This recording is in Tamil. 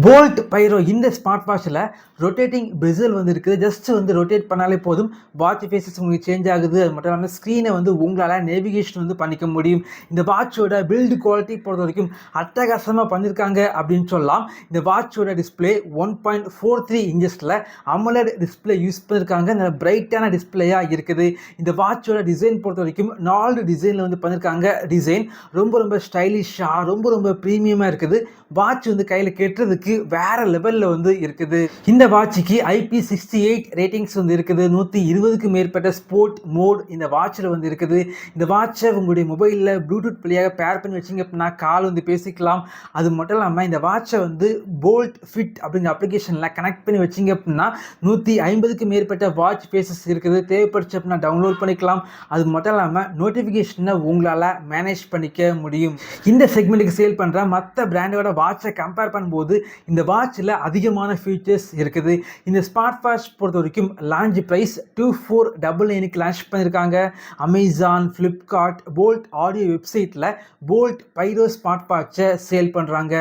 போல்ட் பைரோ இந்த ஸ்மார்ட் வாட்சில் ரொட்டேட்டிங் பெசல் வந்து இருக்குது. ஜஸ்ட் வந்து ரொட்டேட் பண்ணாலே போதும், வாட்ச் ஃபேஸஸ் உங்களுக்கு சேஞ்ச் ஆகுது. அது மட்டும் இல்லாமல் ஸ்க்ரீனை வந்து உங்களால் நேவிகேஷன் வந்து பண்ணிக்க முடியும். இந்த வாட்சோட பில்டு குவாலிட்டி பொறுத்த வரைக்கும் அட்டகாசமாக பண்ணியிருக்காங்க அப்படின்னு சொல்லலாம். இந்த வாட்சோட டிஸ்பிளே 1.43 இன்ச்சஸில் அமோலட் டிஸ்பிளே யூஸ் பண்ணியிருக்காங்க. நல்ல பிரைட்டான டிஸ்பிளேயாக இருக்குது. இந்த வாட்சோட டிசைன் பொறுத்த வரைக்கும் 4 டிசைனில் வந்து பண்ணியிருக்காங்க. டிசைன் ரொம்ப ஸ்டைலிஷாக ரொம்ப ப்ரீமியமாக இருக்குது. வாட்ச் வந்து கையில் கெட்டுறதுக்கு வேற லெவலில் வந்து இருக்குது. இந்த வாட்சுக்கு IP68 ரேட்டிங்ஸ் வந்து இருக்குது. 120க்கு மேற்பட்ட ஸ்போர்ட் மோட் இந்த வாட்சில் வந்து இருக்குது. இந்த வாட்சை உங்களுடைய மொபைலில் ப்ளூடூத் வழியாக பேர் பண்ணி வச்சிங்க அப்படின்னா கால் வந்து பேசிக்கலாம். அது மட்டும் இல்லாமல் இந்த வாட்சை வந்து போல்ட் ஃபிட் அப்படிங்கிற அப்ளிகேஷனில் கனெக்ட் பண்ணி வச்சிங்க அப்படின்னா 150க்கு மேற்பட்ட வாட்ச் ஃபேஸஸ் இருக்குது. தேவைப்படுச்சு அப்படின்னா டவுன்லோட் பண்ணிக்கலாம். அது மட்டும் இல்லாமல் நோட்டிஃபிகேஷனை உங்களால் மேனேஜ் பண்ணிக்க முடியும். இந்த செக்மெண்ட்டுக்கு சேல் பண்ணுற மற்ற பிராண்டோட வாட்சை கம்பேர் பண்ணும்போது இந்த வாட்சில் அதிகமான ஃபீச்சர்ஸ் இருக்குது. இந்த ஸ்மார்ட் வாட்ச் பொறுத்த வரைக்கும் லான்ச் ப்ரைஸ் 2499க்கு லான்ச் பண்ணியிருக்காங்க. அமேசான், ஃப்ளிப்கார்ட், போல்ட் ஆடியோ வெப்சைட்டில் போல்ட் பைரோ ஸ்மார்ட் வாட்சை சேல் பண்ணுறாங்க.